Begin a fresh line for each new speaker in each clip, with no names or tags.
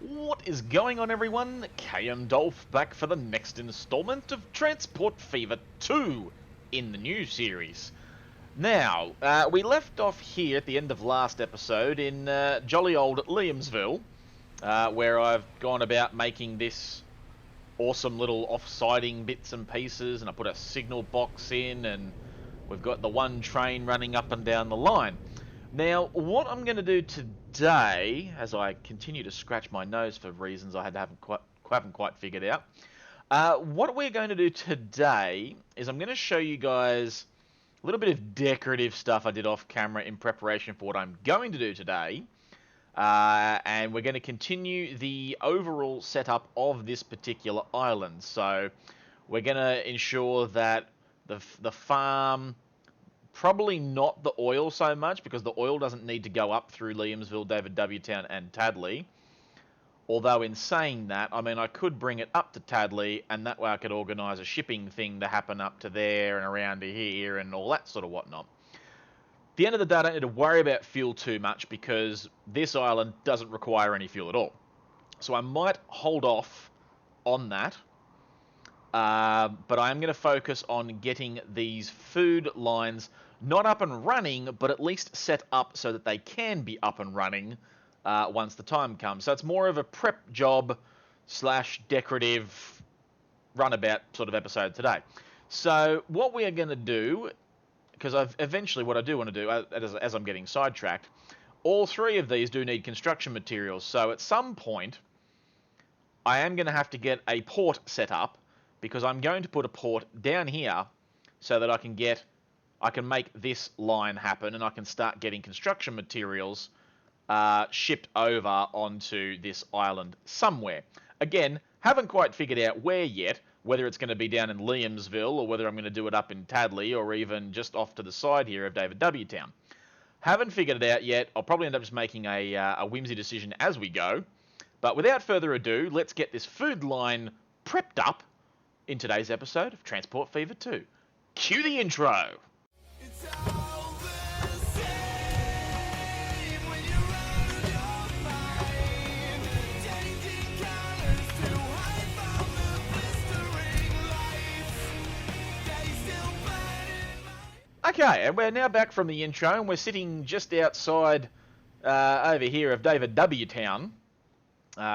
What is going on, everyone? KMDolph back for the next installment of Transport Fever 2 in the new series. Now, we left off here at the end of last episode in jolly old Liamsville, where I've gone about making this awesome little off-siding bits and pieces, and I put a signal box in, and we've got the one train running up and down the line. Now, what I'm going to do today, as I continue to scratch my nose for reasons I haven't quite figured out, what we're going to do today is I'm going to show you guys a little bit of decorative stuff I did off camera in preparation for what I'm going to do today. And we're going to continue the overall setup of this particular island. So we're going to ensure that the farm, probably not the oil so much, because the oil doesn't need to go up through Liamsville, David W. Town, and Tadley. Although in saying that, I mean, I could bring it up to Tadley, and that way I could organise a shipping thing to happen up to there and around to here and all that sort of whatnot. At the end of the day, I don't need to worry about fuel too much because this island doesn't require any fuel at all. So I might hold off on that. But I'm going to focus on getting these food lines not up and running, but at least set up so that they can be up and running once the time comes. So it's more of a prep job / decorative runabout sort of episode today. So what we are going to do, because eventually what I do want to do, as I'm getting sidetracked, all three of these do need construction materials. So at some point, I am going to have to get a port set up, because I'm going to put a port down here so that I can make this line happen, and I can start getting construction materials shipped over onto this island somewhere. Again, haven't quite figured out where yet, whether it's going to be down in Liamsville or whether I'm going to do it up in Tadley or even just off to the side here of David W. Town. Haven't figured it out yet. I'll probably end up just making a whimsy decision as we go. But without further ado, let's get this food line prepped up in today's episode of Transport Fever 2. Cue the intro! Okay, and we're now back from the intro, and we're sitting just outside over here of David W. Town,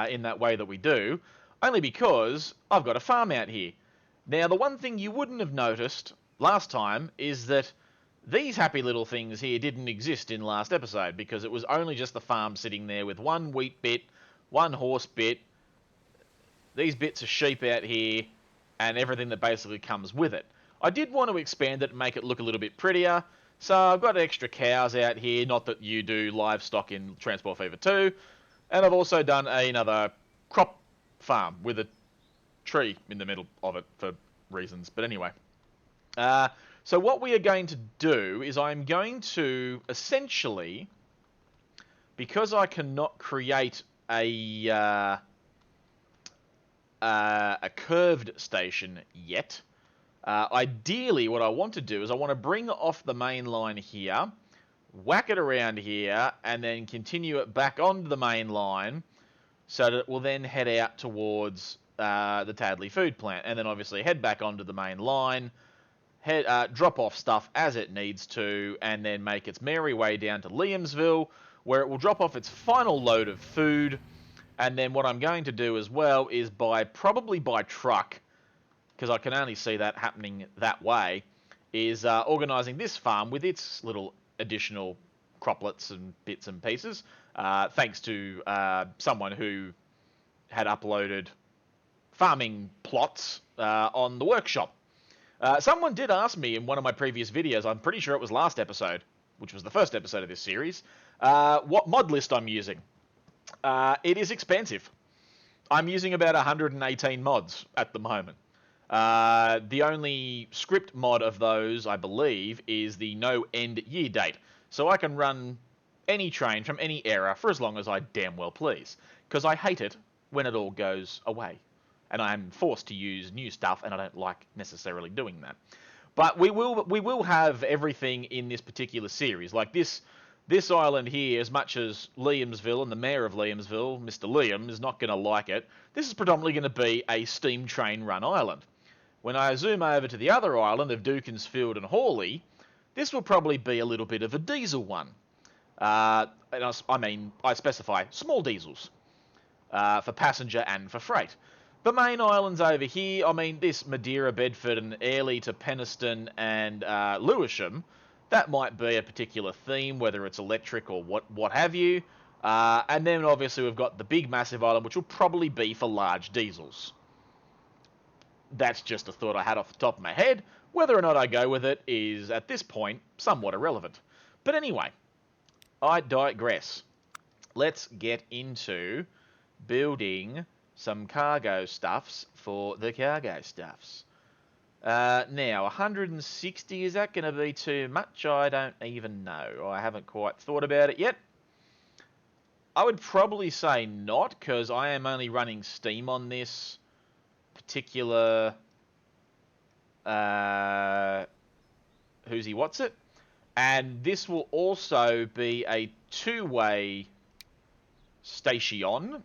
in that way that we do, only because I've got a farm out here. Now, the one thing you wouldn't have noticed last time is that these happy little things here didn't exist in last episode, because it was only just the farm sitting there with one wheat bit, one horse bit, these bits of sheep out here, and everything that basically comes with it. I did want to expand it and make it look a little bit prettier, so I've got extra cows out here, not that you do livestock in Transport Fever 2, and I've also done another crop farm with a tree in the middle of it for reasons. But anyway, so what we are going to do is I'm going to essentially, because I cannot create a curved station yet, ideally what I want to do is I want to bring off the main line here, whack it around here, and then continue it back onto the main line so that it will then head out towards the Tadley food plant, and then obviously head back onto the main line, drop off stuff as it needs to, and then make its merry way down to Liamsville, where it will drop off its final load of food. And then what I'm going to do as well is probably by truck, because I can only see that happening that way, is organising this farm with its little additional croplets and bits and pieces, thanks to someone who had uploaded farming plots on the workshop. Someone did ask me in one of my previous videos, I'm pretty sure it was last episode, which was the first episode of this series, what mod list I'm using. It is expensive. I'm using about 118 mods at the moment. The only script mod of those, I believe, is the no end year date. So I can run any train from any era for as long as I damn well please. Because I hate it when it all goes away. And I'm forced to use new stuff, and I don't like necessarily doing that. But we will have everything in this particular series. Like this This island here, as much as Liamsville and the mayor of Liamsville, Mr. Liam, is not going to like it, this is predominantly going to be a steam train run island. When I zoom over to the other island of Dukinsfield and Hawley, this will probably be a little bit of a diesel one. I specify small diesels for passenger and for freight. The main islands over here, I mean, this Madeira, Bedford and Airlie to Penistone and Lewisham, that might be a particular theme, whether it's electric or what have you. And then obviously we've got the big massive island, which will probably be for large diesels. That's just a thought I had off the top of my head. Whether or not I go with it is, at this point, somewhat irrelevant. But anyway, I digress. Let's get into building some cargo stuffs for the cargo stuffs. Now, 160, is that going to be too much? I don't even know. I haven't quite thought about it yet. I would probably say not, because I am only running Steam on this particular who's he what's it, and this will also be a two-way station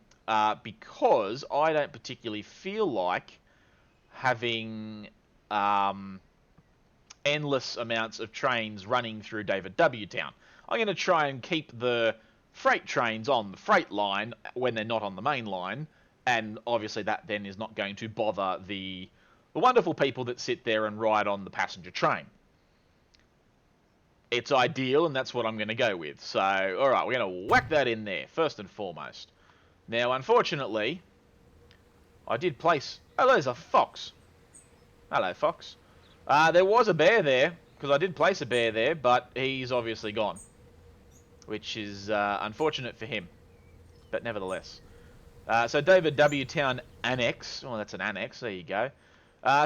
because I don't particularly feel like having endless amounts of trains running through David W Town. I'm going to try and keep the freight trains on the freight line when they're not on the main line, and obviously that then is not going to bother the wonderful people that sit there and ride on the passenger train. It's ideal, and that's what I'm going to go with. So, alright, we're going to whack that in there, first and foremost. Now, unfortunately, I did place... Oh, there's a fox. Hello, fox. There was a bear there, because I did place a bear there, but he's obviously gone. Which is unfortunate for him. But nevertheless. So David W Town Annex. Oh, that's an annex. There you go.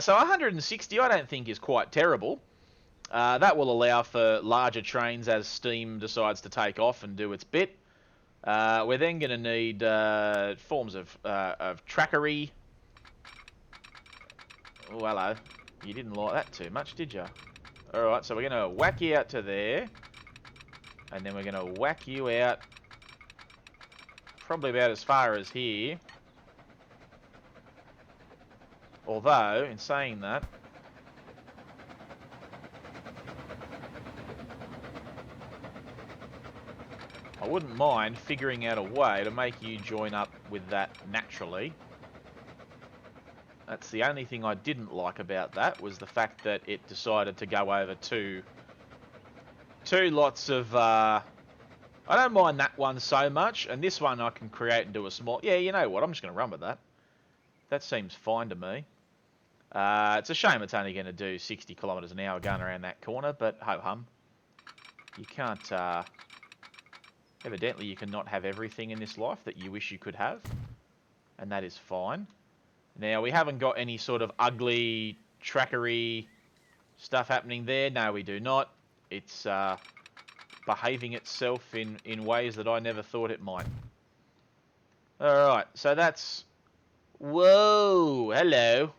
So 160 I don't think is quite terrible. That will allow for larger trains as Steam decides to take off and do its bit. We're then going to need forms of trackery. Oh, hello. You didn't like that too much, did you? Alright, so we're going to whack you out to there. And then we're going to whack you out probably about as far as here. Although, in saying that, I wouldn't mind figuring out a way to make you join up with that naturally. That's the only thing I didn't like about that, was the fact that it decided to go over two lots of... I don't mind that one so much, and this one I can create and do a small... Yeah, you know what, I'm just going to run with that. That seems fine to me. It's a shame it's only going to do 60 kilometres an hour going around that corner, but ho-hum. You can't... Evidently, you cannot have everything in this life that you wish you could have, and that is fine. Now, we haven't got any sort of ugly, trackery stuff happening there. No, we do not. It's behaving itself in ways that I never thought it might. Alright, so that's... Whoa! Hello!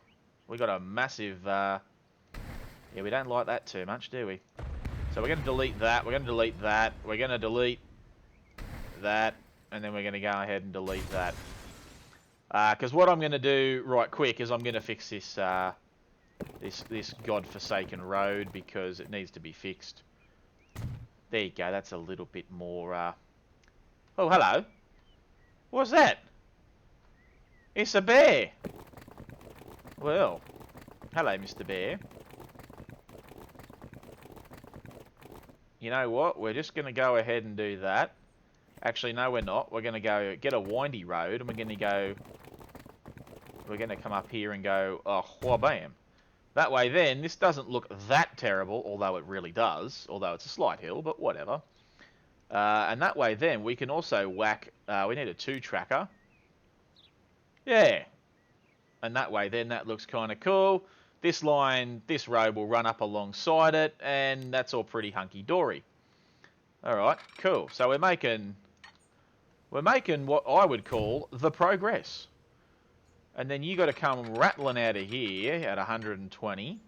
We got a massive... Yeah, we don't like that too much, do we? So we're going to delete that, we're going to delete that, we're going to delete that, and then we're going to go ahead and delete that. Because what I'm going to do right quick is I'm going to fix this this godforsaken road, because it needs to be fixed. There you go, that's a little bit more... Oh, hello. What's that? It's a bear. Well, hello, Mr. Bear. You know what? We're just going to go ahead and do that. Actually, no, we're not. We're going to go get a windy road, and we're going to go... We're going to come up here and go, oh, wha-bam. That way then, this doesn't look that terrible, although it really does. Although it's a slight hill, but whatever. And that way then, we can also whack... we need a 2-tracker. Yeah. And that way then, that looks kind of cool. This line, this road will run up alongside it, and that's all pretty hunky-dory. Alright, cool. So we're making what I would call the progress. And then you got to come rattling out of here at 120.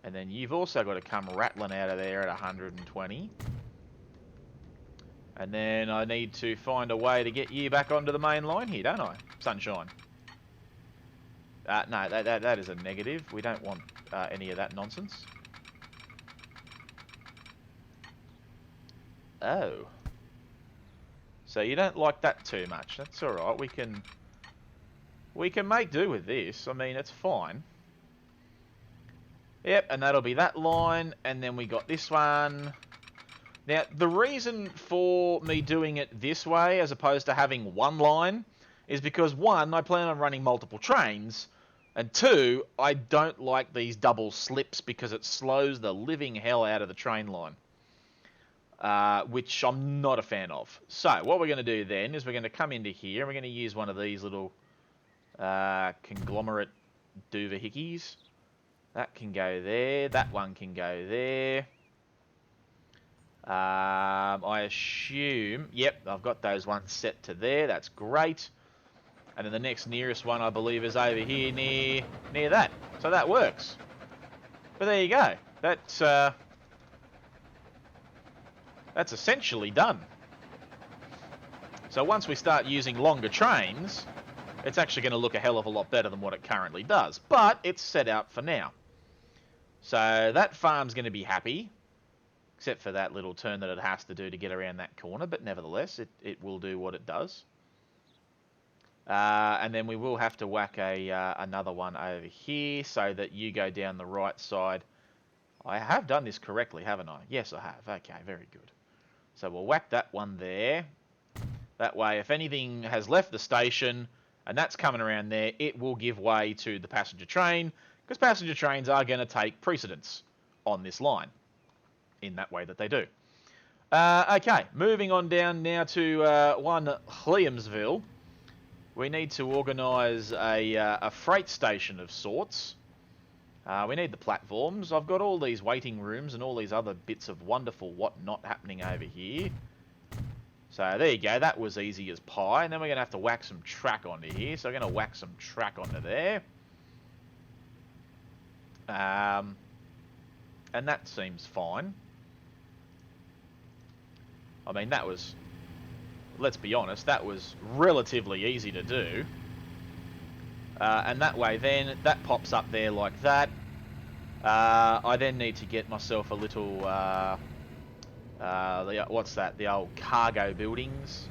And then you've also got to come rattling out of there at 120. And then I need to find a way to get you back onto the main line here, don't I? Sunshine. No, that is a negative. We don't want any of that nonsense. Oh. So you don't like that too much. That's alright. We can make do with this. I mean, it's fine. Yep, and that'll be that line. And then we got this one. Now, the reason for me doing it this way as opposed to having one line is because, one, I plan on running multiple trains, and two, I don't like these double slips because it slows the living hell out of the train line, which I'm not a fan of. So, what we're going to do then is we're going to come into here, and we're going to use one of these little conglomerate doovahickeys. That can go there, that one can go there. I assume, yep, I've got those ones set to there. That's great. And then the next nearest one, I believe, is over here near that. So that works. But there you go. That's essentially done. So once we start using longer trains, it's actually going to look a hell of a lot better than what it currently does. But it's set out for now. So that farm's going to be happy. Except for that little turn that it has to do to get around that corner. But nevertheless, it will do what it does. And then we will have to whack another one over here so that you go down the right side. I have done this correctly, haven't I? Yes, I have. Okay, very good. So we'll whack that one there. That way, if anything has left the station and that's coming around there, it will give way to the passenger train. Because passenger trains are going to take precedence on this line. In that way that they do. Okay, moving on down now to 1 Liamsville. We need to organise a freight station of sorts. We need the platforms. I've got all these waiting rooms and all these other bits of wonderful whatnot happening over here. So there you go, that was easy as pie. And then we're going to have to whack some track onto here. So I'm going to whack some track onto there. And that seems fine. I mean, that was, let's be honest, that was relatively easy to do. And that way then, that pops up there like that. I then need to get myself a little, what's that, the old cargo buildings.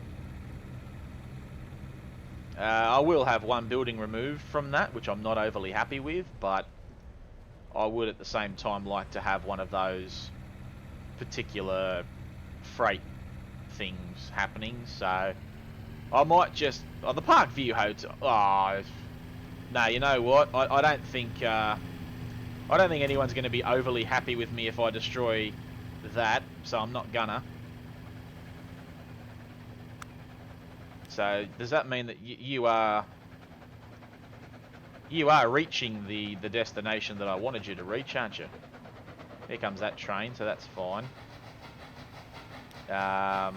I will have one building removed from that, which I'm not overly happy with, but I would at the same time like to have one of those particular freight things happening, so I might just the Parkview Hotel. Oh no, you know what? I don't think anyone's going to be overly happy with me if I destroy that, so I'm not gonna. So does that mean that you are reaching the destination that I wanted you to reach, aren't you? Here comes that train, so that's fine. I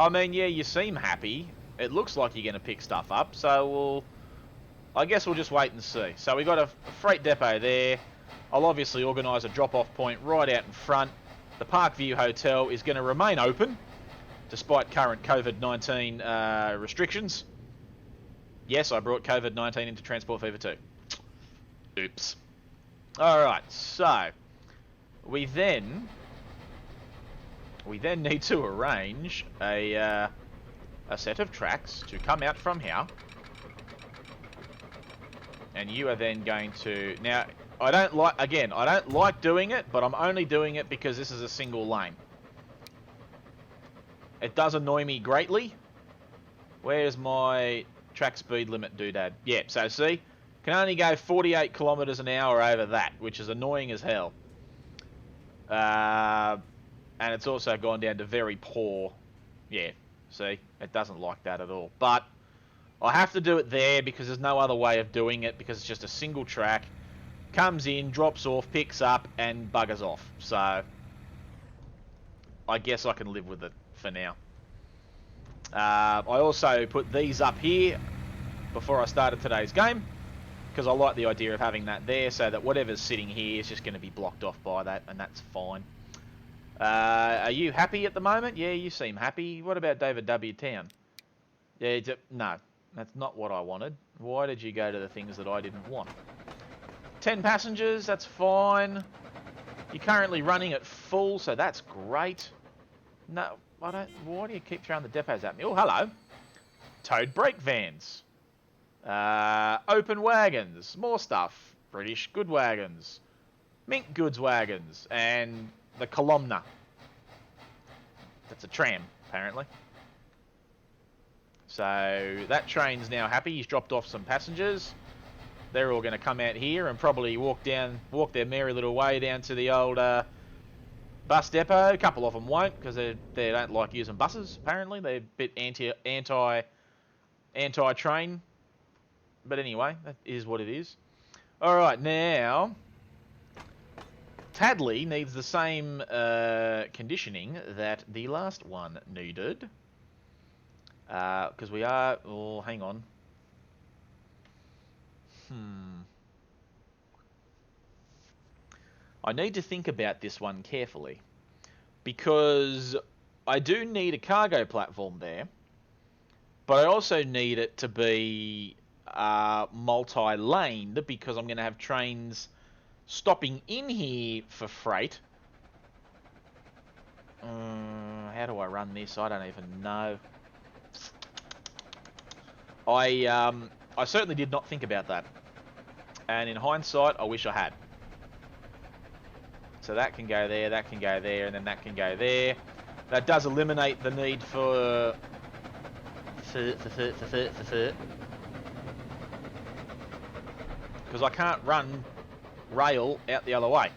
mean, yeah, you seem happy. It looks like you're going to pick stuff up, so I guess we'll just wait and see. So we've got a freight depot there. I'll obviously organise a drop-off point right out in front. The Parkview Hotel is going to remain open, despite current COVID-19 restrictions. Yes, I brought COVID-19 into Transport Fever 2. Oops. Alright, so we then need to arrange a set of tracks to come out from here. And you are then going to... Now, I don't like doing it, but I'm only doing it because this is a single lane. It does annoy me greatly. Where's my track speed limit doodad? Yeah, so see? Can only go 48 kilometers an hour over that, which is annoying as hell. And it's also gone down to very poor. Yeah, see? It doesn't like that at all. But I have to do it there because there's no other way of doing it, because it's just a single track. Comes in, drops off, picks up, and buggers off. So I guess I can live with it for now. I also put these up here before I started today's game, because I like the idea of having that there so that whatever's sitting here is just going to be blocked off by that, and that's fine. Are you happy at the moment? Yeah, you seem happy. What about David W. Town? Yeah, no, that's not what I wanted. Why did you go to the things that I didn't want? 10 passengers, that's fine. You're currently running at full, so that's great. No, I don't. Why do you keep throwing the depots at me? Oh, hello. Towed brake vans. Open wagons. More stuff. British good wagons. Mink goods wagons. And the Columna. That's a tram, apparently. So that train's now happy. He's dropped off some passengers. They're all going to come out here and probably walk their merry little way down to the old bus depot. A couple of them won't because they don't like using buses. Apparently, they're a bit anti-train. But anyway, that is what it is. All right, now Tadley needs the same conditioning that the last one needed. Because we are... Oh, hang on. I need to think about this one carefully. Because I do need a cargo platform there. But I also need it to be multi-laned because I'm going to have trains stopping in here for freight. How do I run this? I don't even know. I certainly did not think about that. And in hindsight, I wish I had. So that can go there, that can go there, and then that can go there. That does eliminate the need for because I can't run rail out the other way,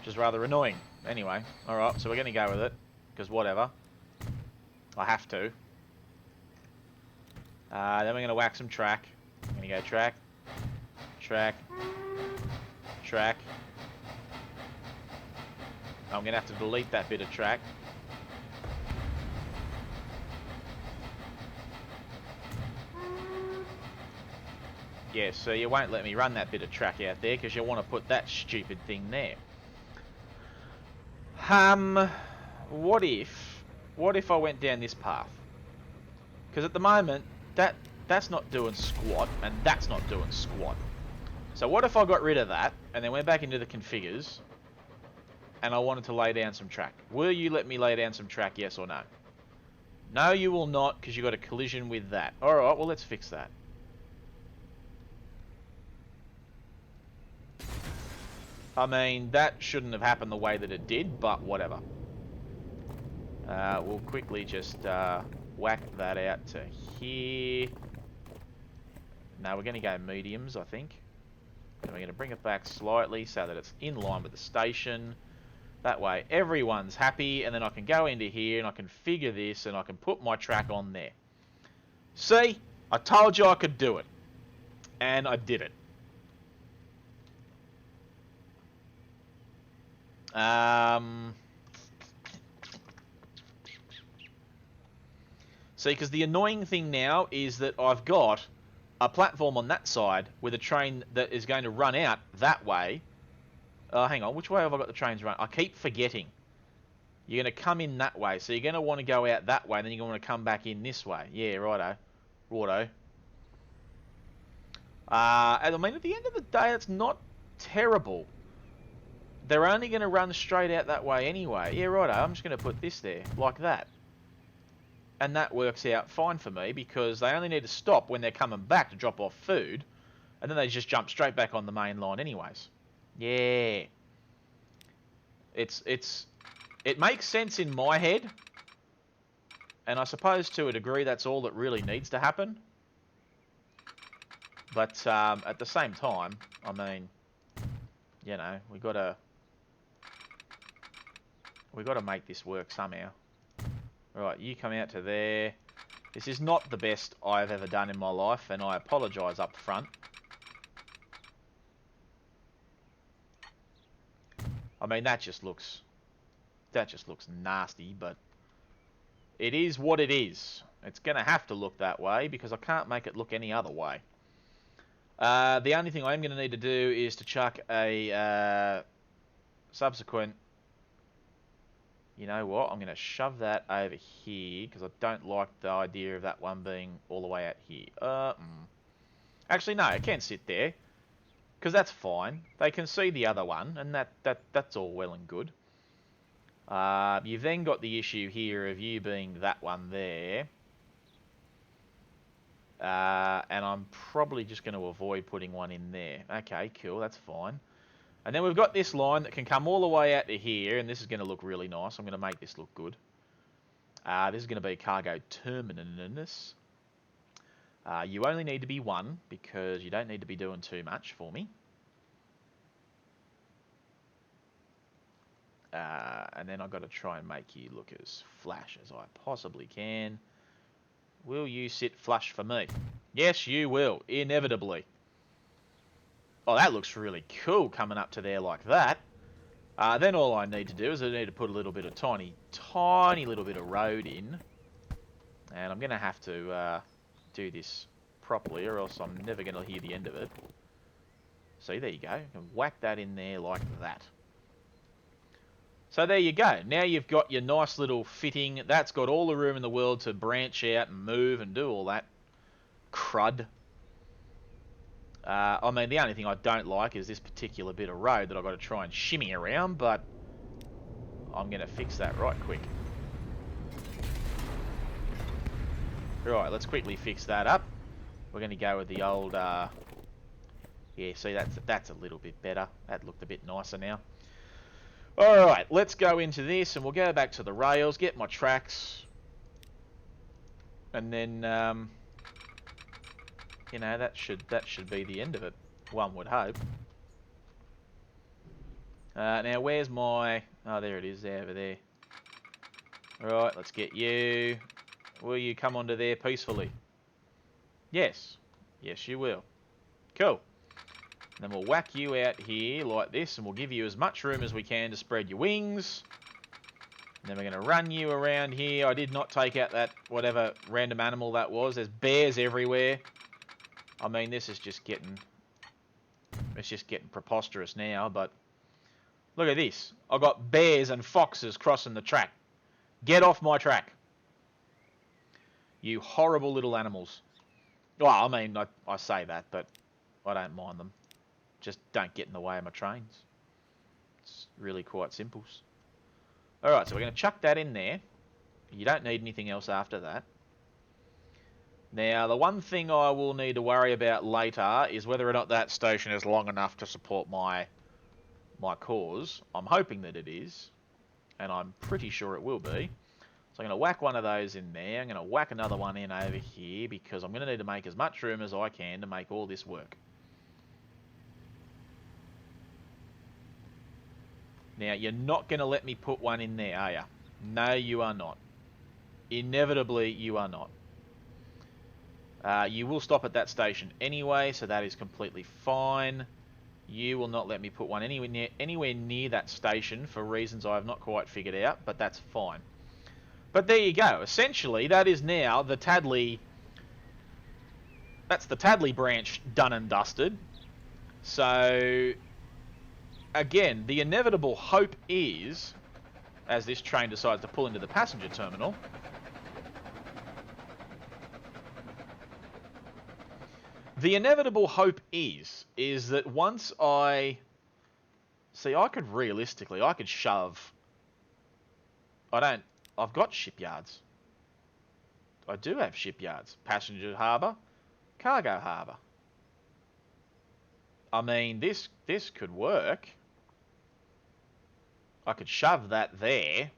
which is rather annoying. Anyway, alright, so we're going to go with it, because whatever. I have to. Then we're going to whack some track. I'm going to go track, track, track. I'm going to have to delete that bit of track. Yeah, so you won't let me run that bit of track out there because you want to put that stupid thing there. What if I went down this path? Because at the moment, that's not doing squat, and that's not doing squat. So what if I got rid of that, and then went back into the configures, and I wanted to lay down some track? Will you let me lay down some track, yes or no? No, you will not, because you got a collision with that. Alright, well, let's fix that. I mean, that shouldn't have happened the way that it did, but whatever. We'll quickly just whack that out to here. No, we're going to go mediums, I think. And we're going to bring it back slightly so that it's in line with the station. That way everyone's happy, and then I can go into here and I can figure this and I can put my track on there. See? I told you I could do it. And I did it. See, because the annoying thing now is that I've got a platform on that side with a train that is going to run out that way. Hang on, which way have I got the trains run? I keep forgetting. You're going to come in that way, so you're going to want to go out that way, and then you're going to want to come back in this way. Yeah, righto. Righto. I mean, at the end of the day, it's not terrible. They're only going to run straight out that way anyway. Yeah, righto, I'm just going to put this there, like that. And that works out fine for me, because they only need to stop when they're coming back to drop off food, and then they just jump straight back on the main line anyways. Yeah. It makes sense in my head, and I suppose to a degree that's all that really needs to happen. But at the same time, I mean, you know, we gotta make this work somehow. Right, you come out to there. This is not the best I've ever done in my life, and I apologise up front. I mean, that just looks nasty, but it is what it is. It's going to have to look that way because I can't make it look any other way. The only thing I'm going to need to do is to chuck a subsequent You know what? I'm going to shove that over here because I don't like the idea of that one being all the way out here. Actually, no, it can sit there because that's fine. They can see the other one, and that's all well and good. You've then got the issue here of you being that one there. And I'm probably just going to avoid putting one in there. Okay, cool, that's fine. And then we've got this line that can come all the way out to here, and this is going to look really nice. I'm going to make this look good. This is going to be cargo terminus. You only need to be one, because you don't need to be doing too much for me. And then I've got to try and make you look as flash as I possibly can. Will you sit flush for me? Yes, you will, inevitably. Oh, that looks really cool coming up to there like that. Then all I need to do is I need to put a little bit of tiny little bit of road in. And I'm going to have to do this properly or else I'm never going to hear the end of it. See, there you go. You can whack that in there like that. So there you go. Now you've got your nice little fitting. That's got all the room in the world to branch out and move and do all that crud. I mean, the only thing I don't like is this particular bit of road that I've got to try and shimmy around, but I'm going to fix that right quick. Right, let's quickly fix that up. We're going to go with the old... yeah, see, that's a little bit better. That looked a bit nicer now. Alright, let's go into this and we'll go back to the rails, get my tracks. And then, you know, that should be the end of it, one would hope. Now, where's my... Oh, there it is, there, over there. Alright, let's get you. Will you come onto there peacefully? Yes. Yes, you will. Cool. Then we'll whack you out here like this, and we'll give you as much room as we can to spread your wings. And then we're going to run you around here. I did not take out that whatever random animal that was. There's bears everywhere. I mean, this is just getting... It's just getting preposterous now, but... Look at this. I've got bears and foxes crossing the track. Get off my track. You horrible little animals. Well, I mean, I say that, but I don't mind them. Just don't get in the way of my trains. It's really quite simple. Alright, so we're going to chuck that in there. You don't need anything else after that. Now, the one thing I will need to worry about later is whether or not that station is long enough to support my cause. I'm hoping that it is, and I'm pretty sure it will be. So I'm going to whack one of those in there. I'm going to whack another one in over here because I'm going to need to make as much room as I can to make all this work. Now, you're not going to let me put one in there, are you? No, you are not. Inevitably, you are not. You will stop at that station anyway, so that is completely fine. You will not let me put one anywhere near that station for reasons I have not quite figured out, but that's fine. But there you go. Essentially, that is now the Tadley... That's the Tadley branch done and dusted. So... Again, the inevitable hope is, as this train decides to pull into the passenger terminal, the inevitable hope is that once I... See, I could realistically, I could shove... I've got shipyards. I do have shipyards. Passenger harbour, cargo harbour. I mean, this could work. I could shove that there.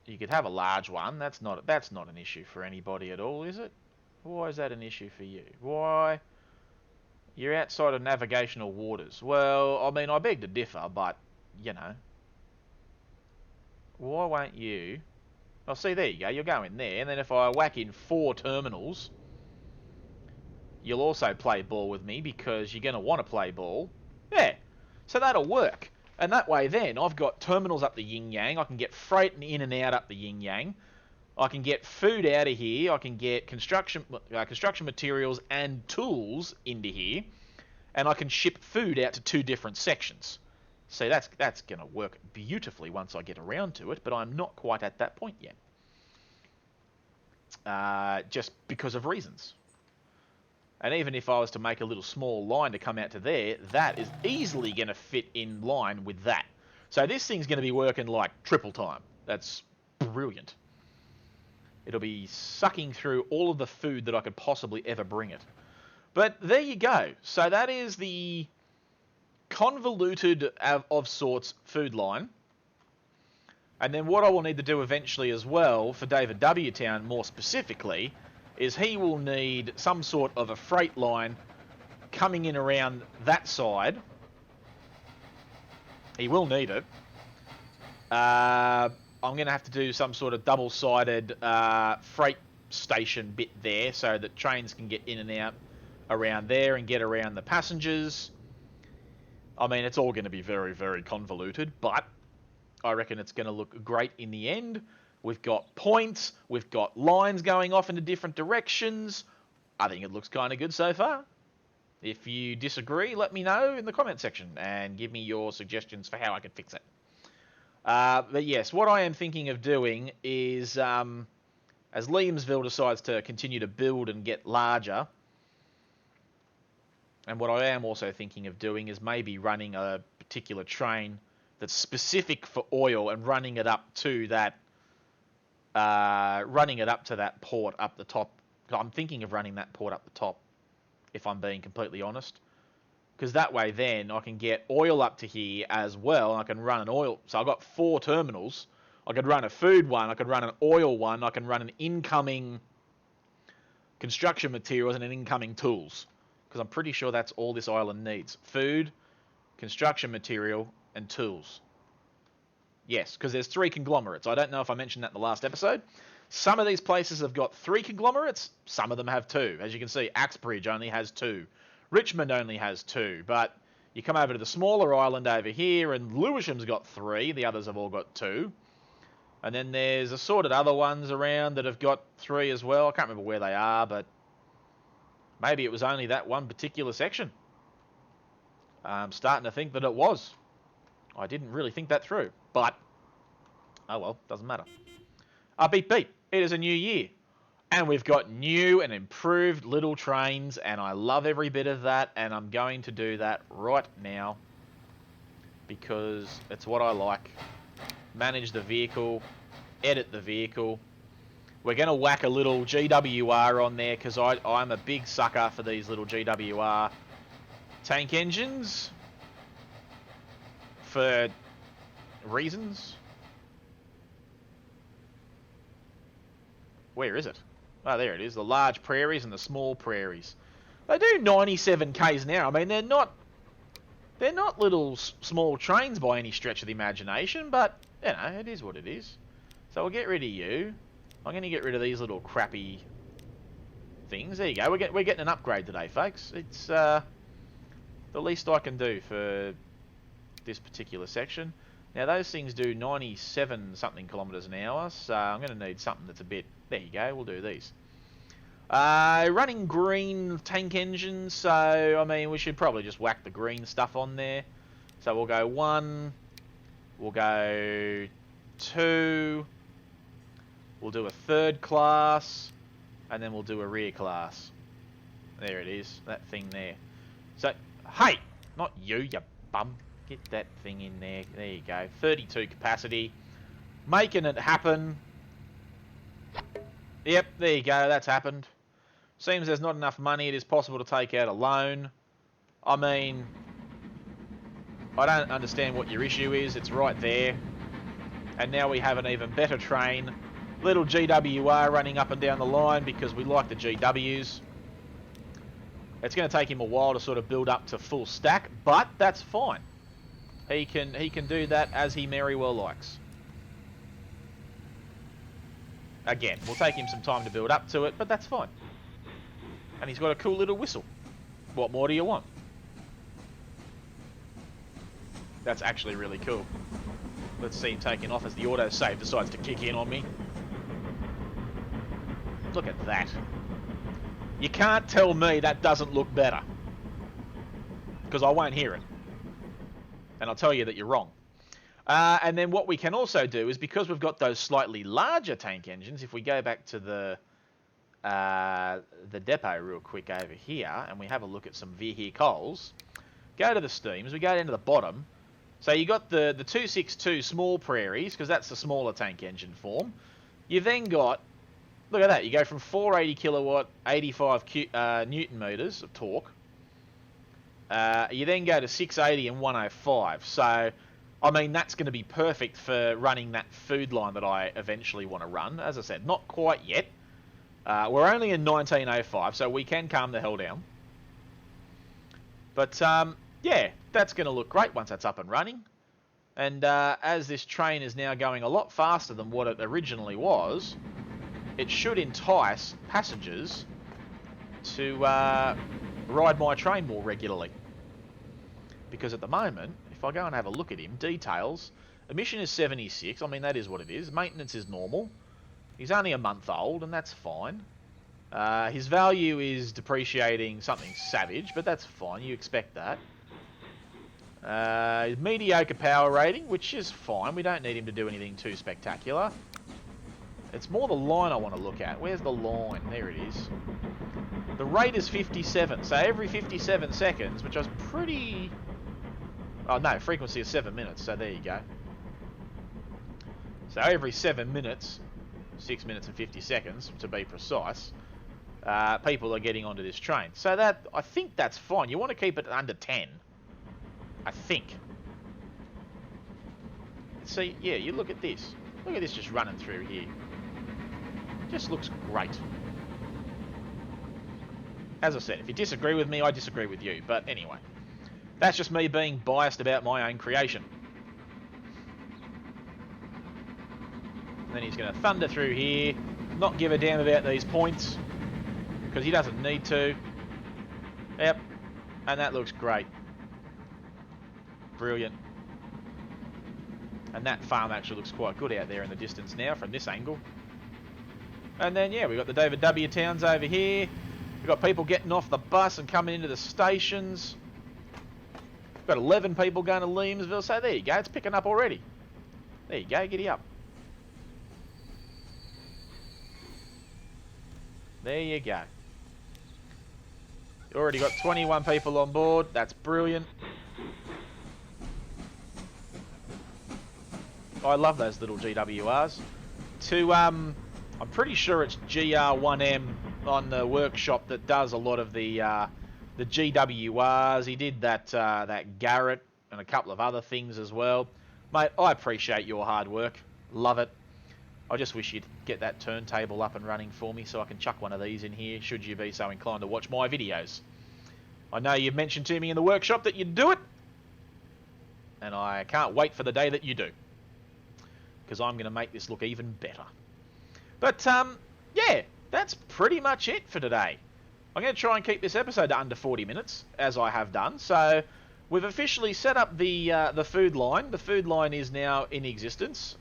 You could have a large one. That's not an issue for anybody at all, is it? Why is that an issue for you? Why? You're outside of navigational waters. Well, I mean, I beg to differ, but, you know. Why won't you... Oh, see, there you go. You'll go in there, and then if I whack in 4 terminals, you'll also play ball with me because you're going to want to play ball. Yeah. So that'll work. And that way then, I've got terminals up the yin-yang. I can get freight in and out up the yin-yang. I can get food out of here. I can get construction materials and tools into here. And I can ship food out to 2 different sections. See, that's going to work beautifully once I get around to it, but I'm not quite at that point yet. Just because of reasons. And even if I was to make a little small line to come out to there, that is easily going to fit in line with that. So this thing's going to be working like triple time. That's brilliant. It'll be sucking through all of the food that I could possibly ever bring it. But there you go. So that is the convoluted of sorts food line. And then what I will need to do eventually as well for David W. Town more specifically is he will need some sort of a freight line coming in around that side. He will need it. I'm going to have to do some sort of double-sided freight station bit there so that trains can get in and out around there and get around the passengers. I mean, it's all going to be very, very convoluted, but I reckon it's going to look great in the end. We've got points, we've got lines going off into different directions. I think it looks kind of good so far. If you disagree, let me know in the comment section and give me your suggestions for how I could fix it. But yes, what I am thinking of doing is, as Liamsville decides to continue to build and get larger, and what I am also thinking of doing is maybe running a particular train that's specific for oil and running it up to that port up the top. I'm thinking of running that port up the top, if I'm being completely honest. Because that way then I can get oil up to here as well. And I can run an oil. So I've got 4 terminals. I could run a food one. I could run an oil one. I can run an incoming construction materials and an incoming tools. Because I'm pretty sure that's all this island needs. Food, construction material, and tools. Yes, because there's 3 conglomerates. I don't know if I mentioned that in the last episode. Some of these places have got 3 conglomerates. Some of them have 2. As you can see, Axbridge only has 2. Richmond only has 2. But you come over to the smaller island over here, and Lewisham's got 3. The others have all got 2. And then there's assorted other ones around that have got 3 as well. I can't remember where they are, but maybe it was only that one particular section. I'm starting to think that it was. I didn't really think that through, but oh well, doesn't matter. Beep beep, it is a new year, and we've got new and improved little trains, and I love every bit of that, and I'm going to do that right now because it's what I like. Manage the vehicle, edit the vehicle. We're going to whack a little GWR on there because I'm a big sucker for these little GWR tank engines. For reasons. Where is it? Oh, there it is. The large prairies and the small prairies. They do 97 k's an hour. I mean, they're not little small trains by any stretch of the imagination, but you know, it is what it is. So we'll get rid of you. I'm going to get rid of these little crappy things. There you go. We're getting an upgrade today, folks. It's the least I can do for this particular section. Now those things do 97 something kilometers an hour, so I'm going to need something that's a bit... There you go, we'll do these. Running green tank engines, so I mean we should probably just whack the green stuff on there. So we'll go 1, we'll go 2, we'll do a 3rd class, and then we'll do a rear class. There it is, that thing there. So, hey, not you bum. Get that thing in there. There you go. 32 capacity. Making it happen. Yep, there you go. That's happened. Seems there's not enough money. It is possible to take out a loan. I mean, I don't understand what your issue is. It's right there. And now we have an even better train. Little GWR running up and down the line because we like the GWs. It's going to take him a while to sort of build up to full stack, but that's fine. He can do that as he merry well likes. Again, we'll take him some time to build up to it, but that's fine. And he's got a cool little whistle. What more do you want? That's actually really cool. Let's see him taking off as the autosave decides to kick in on me. Look at that. You can't tell me that doesn't look better. Because I won't hear it. And I'll tell you that you're wrong. And then what we can also do is, because we've got those slightly larger tank engines, if we go back to the depot real quick over here, and we have a look at some vehicles, go to the steams, we go down to the bottom. So you got the 262 small prairies, because that's the smaller tank engine form. You've then got, look at that, you go from 480 kilowatt, 85 newton meters of torque. You then go to 680 and 105. So, I mean, that's going to be perfect for running that food line that I eventually want to run. As I said, not quite yet. We're only in 1905, so we can calm the hell down. But, yeah, that's going to look great once that's up and running. And as this train is now going a lot faster than what it originally was, it should entice passengers to ride my train more regularly. Because at the moment, if I go and have a look at him, details, emission is 76. I mean, that is what it is. Maintenance is normal. He's only a month old, and that's fine. His value is depreciating something savage, but that's fine. You expect that. Mediocre power rating, which is fine. We don't need him to do anything too spectacular. It's more the line I want to look at. Where's the line? There it is. The rate is 57. So every 57 seconds, which I was pretty... Oh, no, frequency is 7 minutes. So there you go. So every 7 minutes, 6 minutes and 50 seconds to be precise, people are getting onto this train. So that, I think that's fine. You want to keep it under 10. I think. See, yeah, you look at this. Look at this just running through here. Just looks great. As I said, if you disagree with me, I disagree with you. But anyway, that's just me being biased about my own creation. And then he's going to thunder through here, not give a damn about these points, because he doesn't need to. Yep, and that looks great. Brilliant. And that farm actually looks quite good out there in the distance now from this angle. And then, yeah, we've got the David W. Towns over here. We've got people getting off the bus and coming into the stations. We've got 11 people going to Liamsville. So there you go. It's picking up already. There you go. Giddy up. There you go. You already got 21 people on board. That's brilliant. I love those little GWRs. I'm pretty sure it's GR1M on the workshop that does a lot of the GWRs. He did that Garrett and a couple of other things as well. Mate, I appreciate your hard work. Love it. I just wish you'd get that turntable up and running for me so I can chuck one of these in here, should you be so inclined to watch my videos. I know you've mentioned to me in the workshop that you'd do it, and I can't wait for the day that you do, because I'm going to make this look even better. But, yeah, that's pretty much it for today. I'm going to try and keep this episode to under 40 minutes, as I have done. So, we've officially set up the food line. The food line is now in existence.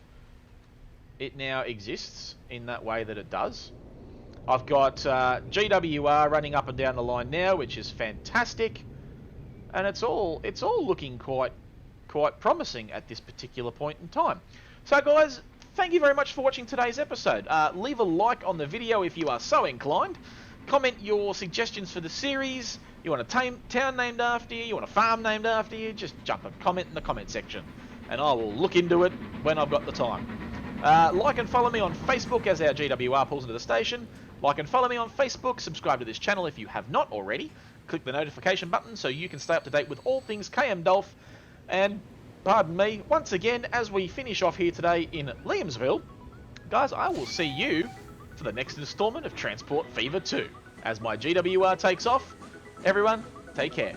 It now exists in that way that it does. I've got GWR running up and down the line now, which is fantastic. And it's all looking quite promising at this particular point in time. So, guys, thank you very much for watching today's episode. Leave a like on the video if you are so inclined. Comment your suggestions for the series. You want a town named after you? You want a farm named after you? Just jump a comment in the comment section, and I will look into it when I've got the time. Like and follow me on Facebook as our GWR pulls into the station. Like and follow me on Facebook. Subscribe to this channel if you have not already. Click the notification button so you can stay up to date with all things KMDolph. And pardon me, once again, as we finish off here today in Liamsville, guys, I will see you for the next installment of Transport Fever 2. As my GWR takes off, everyone, take care.